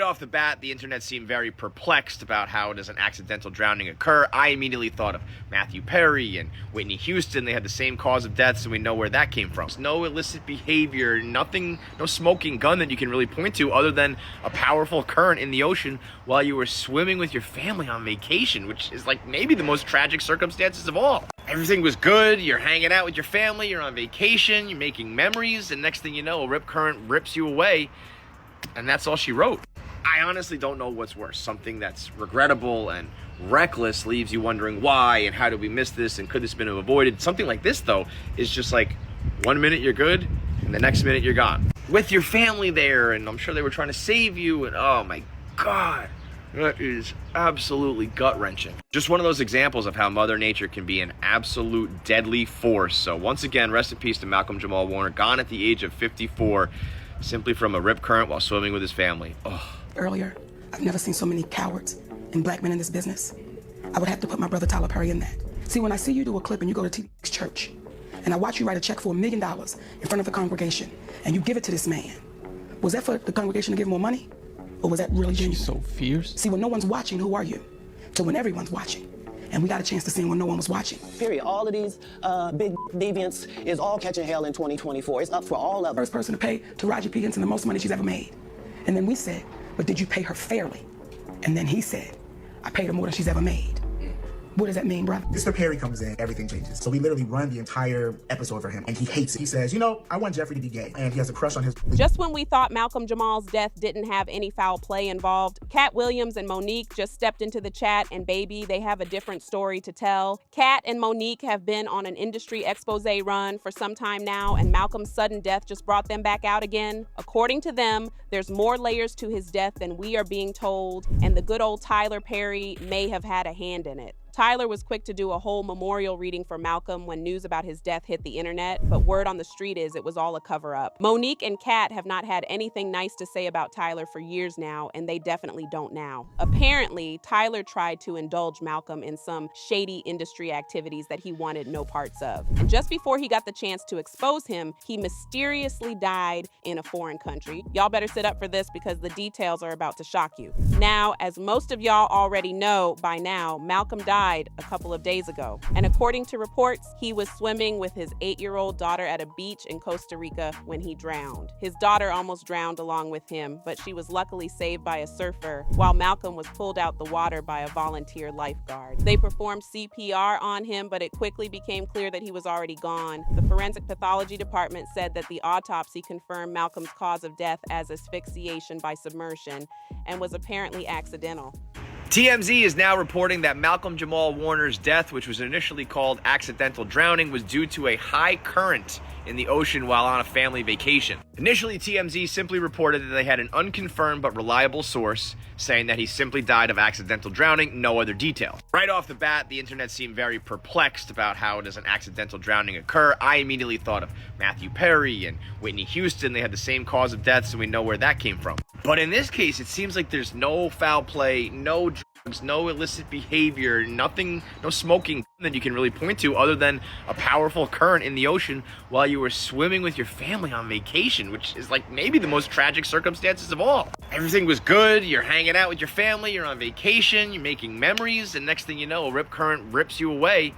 off the bat, the internet seemed very perplexed about how does an accidental drowning occur. I immediately thought of Matthew Perry and Whitney Houston. They had the same cause of death, so we know where that came from. No illicit behavior, nothing, no smoking gun that you can really point to other than a powerful current in the ocean while you were swimming with your family on vacation, which is like maybe the most tragic circumstances of all. Everything was good, you're hanging out with your family, you're on vacation, you're making memories, and next thing you know, a rip current rips you away, and that's all she wrote. I honestly don't know what's worse. Something that's regrettable and reckless leaves you wondering why and how did we miss this and could this have been avoided. Something like this, though, is just like 1 minute you're good and the next minute you're gone. With your family there, and I'm sure they were trying to save you, and oh my God, that is absolutely gut-wrenching. Just one of those examples of how Mother Nature can be an absolute deadly force. So once again, rest in peace to Malcolm-Jamal Warner, gone at the age of 54, simply from a rip current while swimming with his family. Oh. Earlier, I've never seen so many cowards and black men in this business. I would have to put my brother Tyler Perry in that. See, when I see you do a clip and you go to T.'s church, and I watch you write a check for $1 million in front of the congregation, and you give it to this man, was that for the congregation to give more money? Or was that really genuine? She's so fierce. See, when no one's watching, who are you? So when everyone's watching, and we got a chance to see when no one was watching. Period. All of these big deviants is all catching hell in 2024. It's up for all of us. First person to pay Taraji P. Henson the most money she's ever made. And then we said, but did you pay her fairly? And then he said, I paid her more than she's ever made. What does that mean, brother? Mr. Perry comes in, everything changes. So we literally run the entire episode for him, and he hates it. He says, you know, I want Jeffrey to be gay, and he has a crush on his... Just when we thought Malcolm Jamal's death didn't have any foul play involved, Katt Williams and Monique just stepped into the chat, and baby, they have a different story to tell. Katt and Monique have been on an industry expose run for some time now, and Malcolm's sudden death just brought them back out again. According to them, there's more layers to his death than we are being told, and the good old Tyler Perry may have had a hand in it. Tyler was quick to do a whole memorial reading for Malcolm when news about his death hit the internet, but word on the street is it was all a cover-up. Monique and Katt have not had anything nice to say about Tyler for years now, and they definitely don't now. Apparently, Tyler tried to indulge Malcolm in some shady industry activities that he wanted no parts of. And just before he got the chance to expose him, he mysteriously died in a foreign country. Y'all better sit up for this because the details are about to shock you. Now, as most of y'all already know by now, Malcolm died a couple of days ago. And according to reports, he was swimming with his 8-year-old daughter at a beach in Costa Rica when he drowned. His daughter almost drowned along with him, but she was luckily saved by a surfer, while Malcolm was pulled out the water by a volunteer lifeguard. They performed CPR on him, but it quickly became clear that he was already gone. The forensic pathology department said that the autopsy confirmed Malcolm's cause of death as asphyxiation by submersion and was apparently accidental. TMZ is now reporting that Malcolm-Jamal Warner's death, which was initially called accidental drowning, was due to a high current in the ocean while on a family vacation. Initially, TMZ simply reported that they had an unconfirmed but reliable source saying that he simply died of accidental drowning, no other detail. Right off the bat, the internet seemed very perplexed about how does an accidental drowning occur. I immediately thought of Matthew Perry and Whitney Houston. They had the same cause of death, so we know where that came from. But in this case, it seems like there's no foul play, no drugs, no illicit behavior, nothing, no smoking that you can really point to other than a powerful current in the ocean while you were swimming with your family on vacation, which is like maybe the most tragic circumstances of all. Everything was good, you're hanging out with your family, you're on vacation, you're making memories, and next thing you know, a rip current rips you away,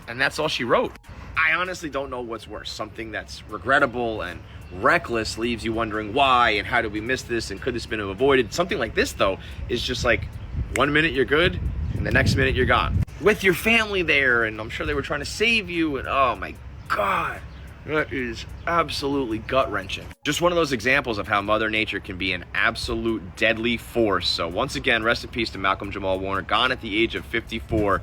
and that's all she wrote. I honestly don't know what's worse. Something that's regrettable and reckless leaves you wondering why and how did we miss this and could this have been avoided. Something like this, though, is just like 1 minute you're good and the next minute you're gone. With your family there, and I'm sure they were trying to save you, and oh my God, that is absolutely gut-wrenching. Just one of those examples of how Mother Nature can be an absolute deadly force. So once again, rest in peace to Malcolm-Jamal Warner, gone at the age of 54,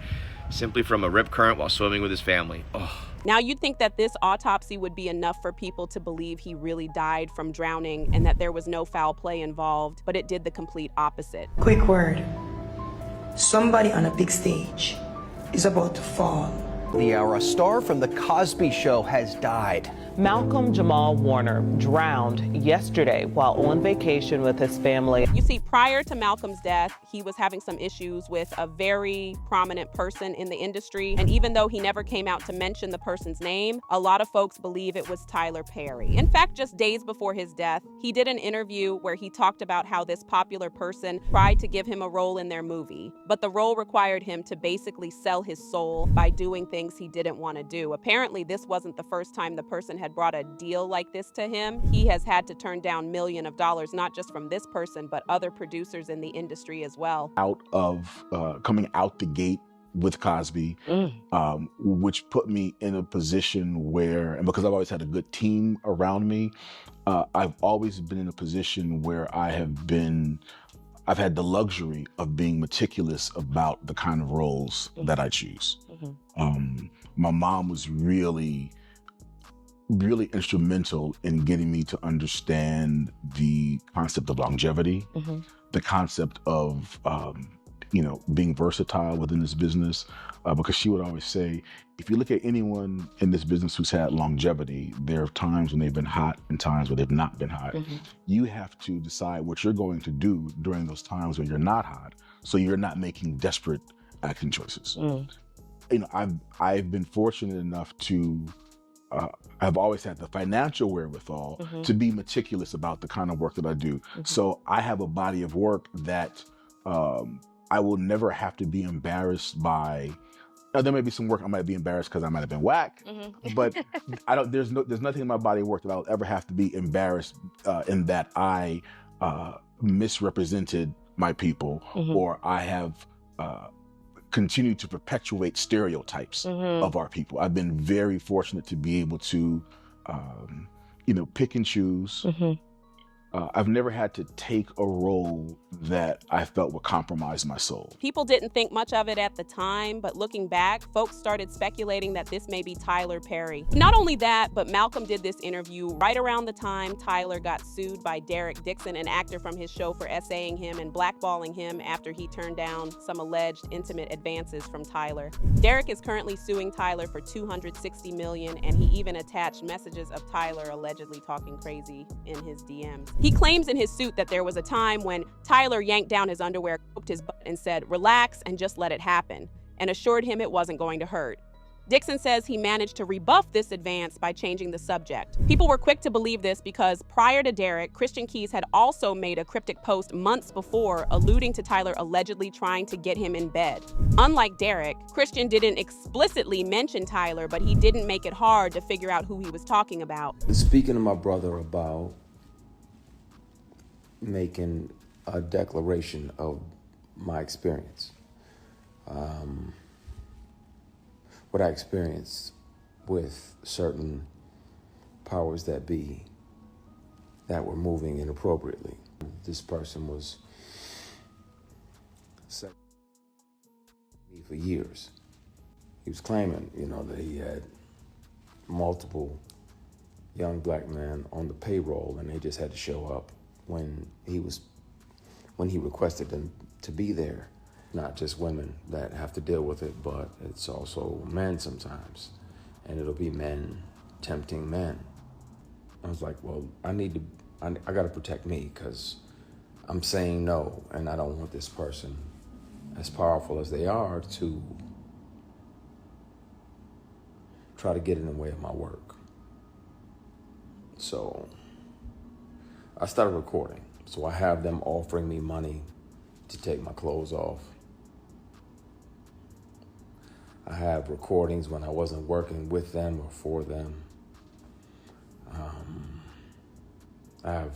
simply from a rip current while swimming with his family. Oh. Now, you'd think that this autopsy would be enough for people to believe he really died from drowning and that there was no foul play involved, but it did the complete opposite. Quick word. Somebody on a big stage is about to fall The hour, a star from The Cosby Show has died. Malcolm-Jamal Warner drowned yesterday while on vacation with his family. You see, prior to Malcolm's death, he was having some issues with a very prominent person in the industry. And even though he never came out to mention the person's name, a lot of folks believe it was Tyler Perry. In fact, just days before his death, he did an interview where he talked about how this popular person tried to give him a role in their movie, but the role required him to basically sell his soul by doing things he didn't want to do. Apparently, this wasn't the first time the person had brought a deal like this to him. He has had to turn down millions of dollars, not just from this person, but other producers in the industry as well. Coming out the gate with Cosby, which put me in a position where, and because I've always had a good team around me, I've always been in a position where I've had the luxury of being meticulous about the kind of roles that I choose. My mom was really instrumental in getting me to understand the concept of longevity, the concept of, being versatile within this business, because she would always say, if you look at anyone in this business who's had longevity, there are times when they've been hot and times where they've not been hot. You have to decide what you're going to do during those times when you're not hot, so you're not making desperate acting choices. I've been fortunate enough to, I've always had the financial wherewithal to be meticulous about the kind of work that I do. So I have a body of work that I will never have to be embarrassed by. Now, there may be some work I might be embarrassed because I might have been whack, but there's nothing in my body of work that I'll ever have to be embarrassed in that I misrepresented my people, or I have continue to perpetuate stereotypes of our people. I've been very fortunate to be able to, pick and choose. I've never had to take a role that I felt would compromise my soul. People didn't think much of it at the time, but looking back, folks started speculating that this may be Tyler Perry. Not only that, but Malcolm did this interview right around the time Tyler got sued by Derek Dixon, an actor from his show, for essaying him and blackballing him after he turned down some alleged intimate advances from Tyler. Derek is currently suing Tyler for $260 million, and he even attached messages of Tyler allegedly talking crazy in his DMs. He claims in his suit that there was a time when Tyler yanked down his underwear, poked his butt, and said, "Relax and just let it happen," and assured him it wasn't going to hurt. Dixon says he managed to rebuff this advance by changing the subject. People were quick to believe this because prior to Derek, Christian Keys had also made a cryptic post months before alluding to Tyler allegedly trying to get him in bed. Unlike Derek, Christian didn't explicitly mention Tyler, but he didn't make it hard to figure out who he was talking about. Speaking to my brother about making a declaration of my experience. What I experienced with certain powers that be that were moving inappropriately. This person was for years. He was claiming, that he had multiple young black men on the payroll and they just had to show up when he requested them to be there. Not just women that have to deal with it, but it's also men sometimes. And it'll be men tempting men. I was like, well, I gotta protect me because I'm saying no, and I don't want this person, as powerful as they are, to try to get in the way of my work. So I started recording. So I have them offering me money to take my clothes off. I have recordings when I wasn't working with them or for them. I have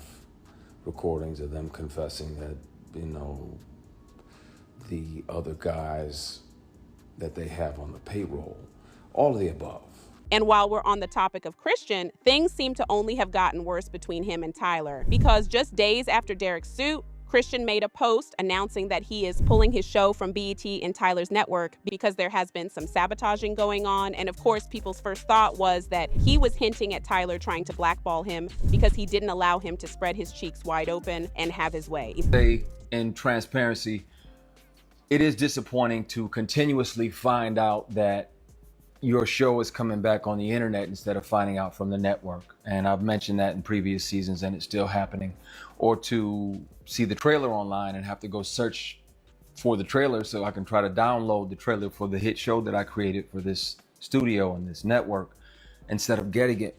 recordings of them confessing that, the other guys that they have on the payroll, all of the above. And while we're on the topic of Christian, things seem to only have gotten worse between him and Tyler, because just days after Derek's suit, Christian made a post announcing that he is pulling his show from BET and Tyler's network because there has been some sabotaging going on. And of course, people's first thought was that he was hinting at Tyler trying to blackball him because he didn't allow him to spread his cheeks wide open and have his way. In transparency, it is disappointing to continuously find out that, your show is coming back on the internet instead of finding out from the network. And I've mentioned that in previous seasons, and it's still happening. Or to see the trailer online and have to go search for the trailer so I can try to download the trailer for the hit show that I created for this studio and this network, instead of getting it,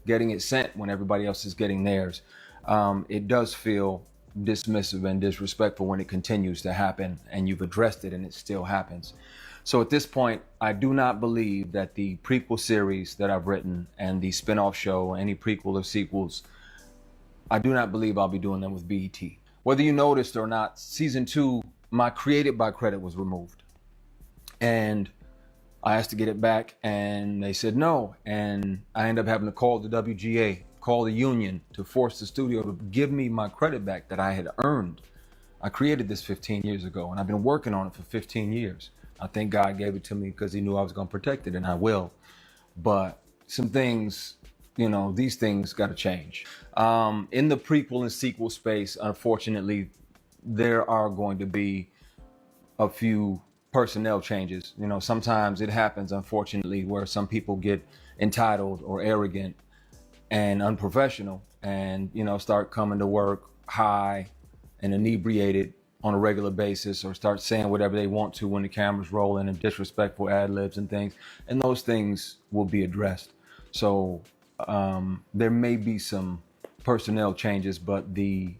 getting it sent when everybody else is getting theirs. It does feel dismissive and disrespectful when it continues to happen and you've addressed it and it still happens. So at this point, I do not believe that the prequel series that I've written and the spinoff show, any prequel or sequels, I do not believe I'll be doing them with BET. Whether you noticed or not, season 2, my Created by credit was removed. And I asked to get it back and they said no. And I ended up having to call the WGA, call the union to force the studio to give me my credit back that I had earned. I created this 15 years ago and I've been working on it for 15 years. I think God gave it to me because he knew I was going to protect it, and I will. But some things, these things got to change. In the prequel and sequel space, unfortunately, there are going to be a few personnel changes. Sometimes it happens, unfortunately, where some people get entitled or arrogant and unprofessional and, start coming to work high and inebriated on a regular basis, or start saying whatever they want to when the camera's rolling, and disrespectful ad libs and things. And those things will be addressed. So there may be some personnel changes, but the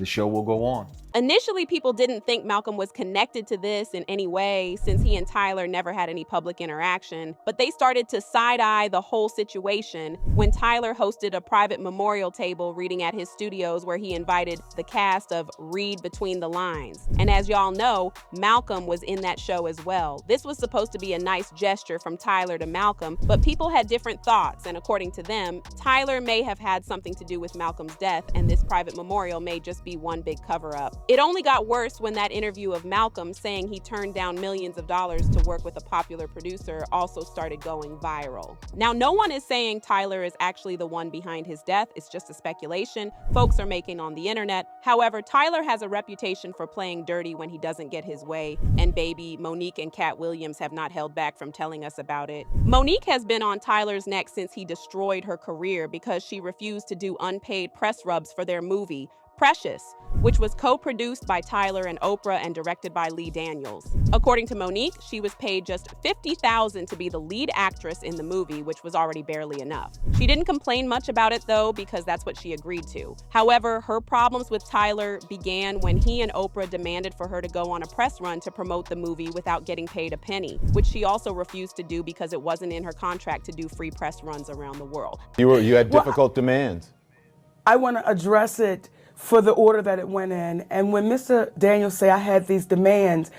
show will go on. Initially, people didn't think Malcolm was connected to this in any way since he and Tyler never had any public interaction, but they started to side-eye the whole situation when Tyler hosted a private memorial table reading at his studios where he invited the cast of Read Between the Lines. And as y'all know, Malcolm was in that show as well. This was supposed to be a nice gesture from Tyler to Malcolm, but people had different thoughts, and according to them, Tyler may have had something to do with Malcolm's death, and this private memorial may just be one big cover-up. It only got worse when that interview of Malcolm saying he turned down millions of dollars to work with a popular producer also started going viral. Now, no one is saying Tyler is actually the one behind his death. It's just a speculation folks are making on the internet. However, Tyler has a reputation for playing dirty when he doesn't get his way, and baby, Monique and Katt Williams have not held back from telling us about it. Monique has been on Tyler's neck since he destroyed her career because she refused to do unpaid press rubs for their movie, Precious, which was co-produced by Tyler and Oprah and directed by Lee Daniels. According to Monique, she was paid just $50,000 to be the lead actress in the movie, which was already barely enough. She didn't complain much about it though, because that's what she agreed to. However, her problems with Tyler began when he and Oprah demanded for her to go on a press run to promote the movie without getting paid a penny, which she also refused to do because it wasn't in her contract to do free press runs around the world. You had difficult demands. I want to address it for the order that it went in. And when Mr. Daniels said I had these demands,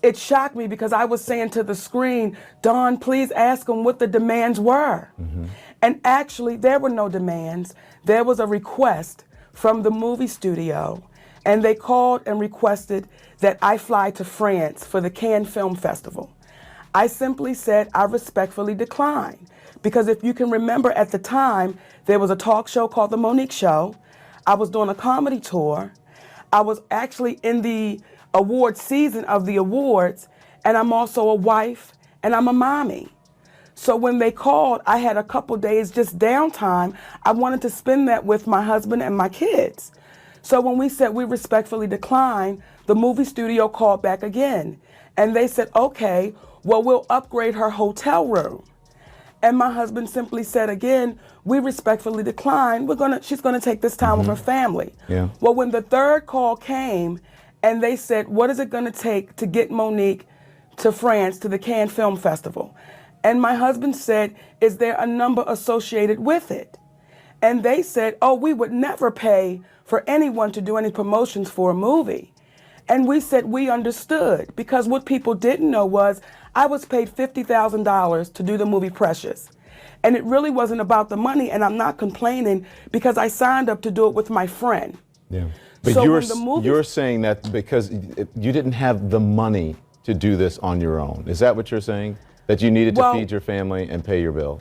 it shocked me because I was saying to the screen, Don, please ask them what the demands were. Mm-hmm. And actually, there were no demands. There was a request from the movie studio, and they called and requested that I fly to France for the Cannes Film Festival. I simply said I respectfully declined, because if you can remember at the time, there was a talk show called The Monique Show. I was doing a comedy tour. I was actually in the award season of the awards, and I'm also a wife, and I'm a mommy. So when they called, I had a couple days just downtime. I wanted to spend that with my husband and my kids. So when we said we respectfully declined, the movie studio called back again. And they said, okay, well, we'll upgrade her hotel room. And my husband simply said again, we respectfully decline. She's gonna take this time with her family. Yeah. Well, when the third call came and they said, what is it gonna take to get Monique to France, to the Cannes Film Festival? And my husband said, is there a number associated with it? And they said, oh, we would never pay for anyone to do any promotions for a movie. And we said we understood, because what people didn't know was I was paid $50,000 to do the movie Precious. And it really wasn't about the money, and I'm not complaining because I signed up to do it with my friend. Yeah. But so you're saying that because you didn't have the money to do this on your own. Is that what you're saying? That you needed to feed your family and pay your bills?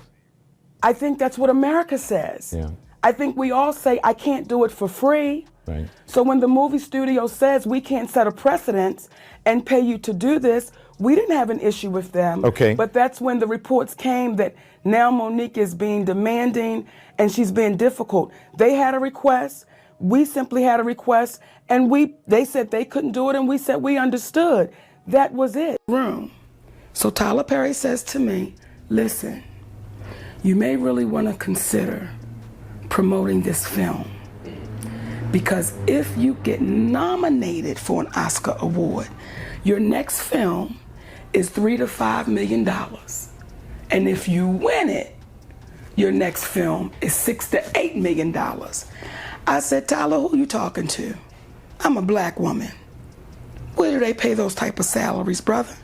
I think that's what America says. Yeah. I think we all say, I can't do it for free. Right. So when the movie studio says we can't set a precedent and pay you to do this, we didn't have an issue with them. Okay. But that's when the reports came that now Monique is being demanding and she's being difficult. They had a request, we simply had a request, and they said they couldn't do it, and we said we understood. That was it. So Tyler Perry says to me, listen, you may really want to consider promoting this film, because if you get nominated for an Oscar award, your next film is $3 to $5 million. And if you win it, your next film is $6 to $8 million. I said, Tyler, who you talking to? I'm a black woman. Where do they pay those type of salaries, brother?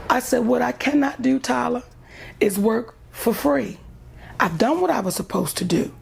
I said, what I cannot do, Tyler, is work for free. I've done what I was supposed to do.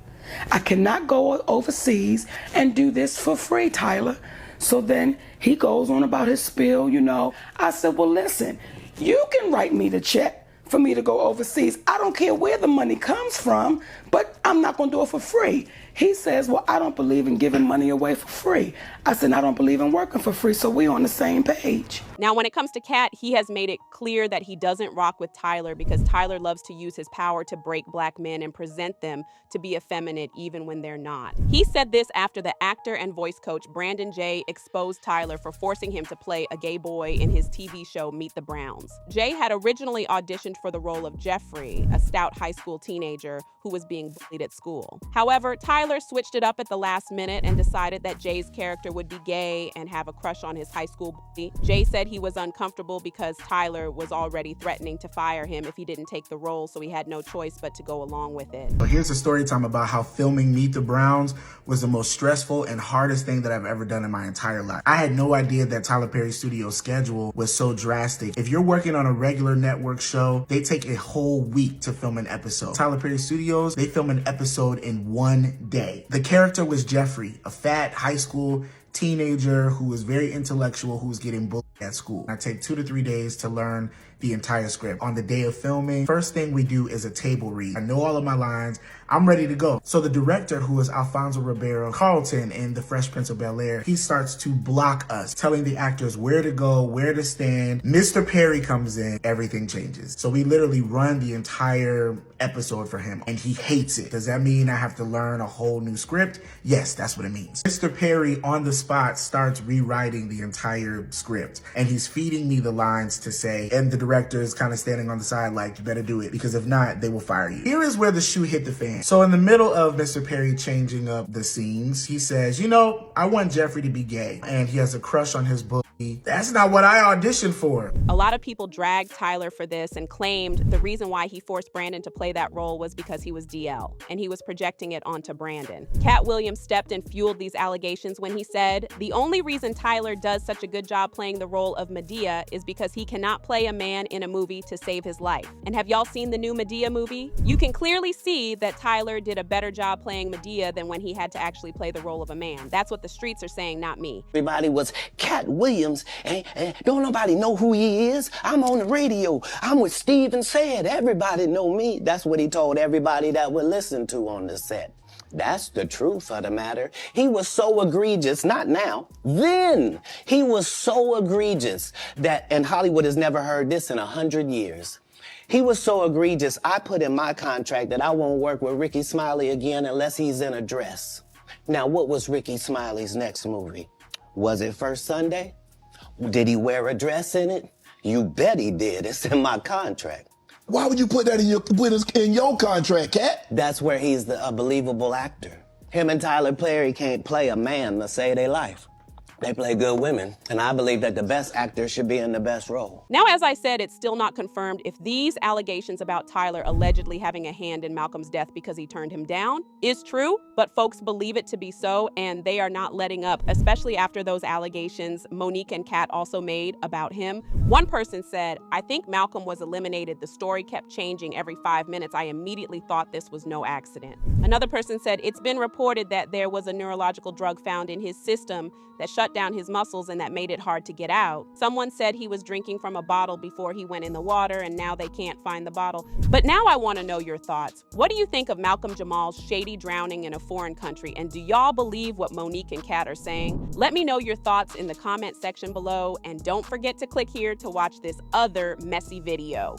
I cannot go overseas and do this for free, Tyler. So then he goes on about his spiel, you know. I said, well, listen, you can write me the check for me to go overseas. I don't care where the money comes from, but I'm not gonna do it for free. He says, well, I don't believe in giving money away for free. I said, I don't believe in working for free, so we're on the same page. Now, when it comes to Katt, he has made it clear that he doesn't rock with Tyler because Tyler loves to use his power to break black men and present them to be effeminate even when they're not. He said this after the actor and voice coach Brandon Jay exposed Tyler for forcing him to play a gay boy in his TV show Meet the Browns. Jay had originally auditioned for the role of Jeffrey, a stout high school teenager who was being bullied at school. However, Tyler switched it up at the last minute and decided that Jay's character would be gay and have a crush on his high school bully. Jay said he was uncomfortable because Tyler was already threatening to fire him if he didn't take the role, so he had no choice but to go along with it. But here's a story time about how filming Meet the Browns was the most stressful and hardest thing that I've ever done in my entire life. I had no idea that Tyler Perry Studios' schedule was so drastic. If you're working on a regular network show, they take a whole week to film an episode. Tyler Perry Studios, they film an episode in one day. The character was Jeffrey, a fat high school teenager who was very intellectual, who was getting bullied at school. I take 2 to 3 days to learn the entire script. On the day of filming, first thing we do is a table read. I know all of my lines. I'm ready to go. So the director, who is Alfonso Ribeiro Carlton in The Fresh Prince of Bel-Air, he starts to block us, telling the actors where to go, where to stand. Mr. Perry comes in, everything changes. So we literally run the entire episode for him, and he hates it. Does that mean I have to learn a whole new script? Yes, that's what it means. Mr. Perry, on the spot, starts rewriting the entire script, and he's feeding me the lines to say, and the director is kind of standing on the side like, you better do it, because if not, they will fire you. Here is where the shoe hit the fan. So in the middle of Mr. Perry changing up the scenes, he says, you know, I want Jeffrey to be gay, and he has a crush on his bully. That's not what I auditioned for. A lot of people dragged Tyler for this and claimed the reason why he forced Brandon to play that role was because he was DL, and he was projecting it onto Brandon. Katt Williams stepped and fueled these allegations when he said, the only reason Tyler does such a good job playing the role of Madea is because he cannot play a man in a movie to save his life. And have y'all seen the new Madea movie? You can clearly see that Tyler did a better job playing Madea than when he had to actually play the role of a man. That's what the streets are saying, not me. Everybody was Katt Williams, and don't nobody know who he is. I'm on the radio. I'm with Steven Said. Everybody know me. That's what he told everybody that would listen to on the set. That's the truth of the matter. He was so egregious, not now, then. He was so egregious that, and Hollywood has never heard this in 100 years. He was so egregious, I put in my contract that I won't work with Ricky Smiley again unless he's in a dress. Now, what was Ricky Smiley's next movie? Was it First Sunday? Did he wear a dress in it? You bet he did. It's in my contract. Why would you put that in your contract, Katt? That's where he's a believable actor. Him and Tyler Perry can't play a man to save their life. They play good women, and I believe that the best actor should be in the best role. Now, as I said, it's still not confirmed if these allegations about Tyler allegedly having a hand in Malcolm's death because he turned him down is true, but folks believe it to be so, and they are not letting up, especially after those allegations Monique and Katt also made about him. One person said, I think Malcolm was eliminated. The story kept changing every 5 minutes. I immediately thought this was no accident. Another person said, it's been reported that there was a neurological drug found in his system that shut shut down his muscles and that made it hard to get out. Someone said he was drinking from a bottle before he went in the water and now they can't find the bottle. But now I want to know your thoughts. What do you think of Malcolm Jamal's shady drowning in a foreign country? And do y'all believe what Monique and Katt are saying? Let me know your thoughts in the comment section below, and don't forget to click here to watch this other messy video.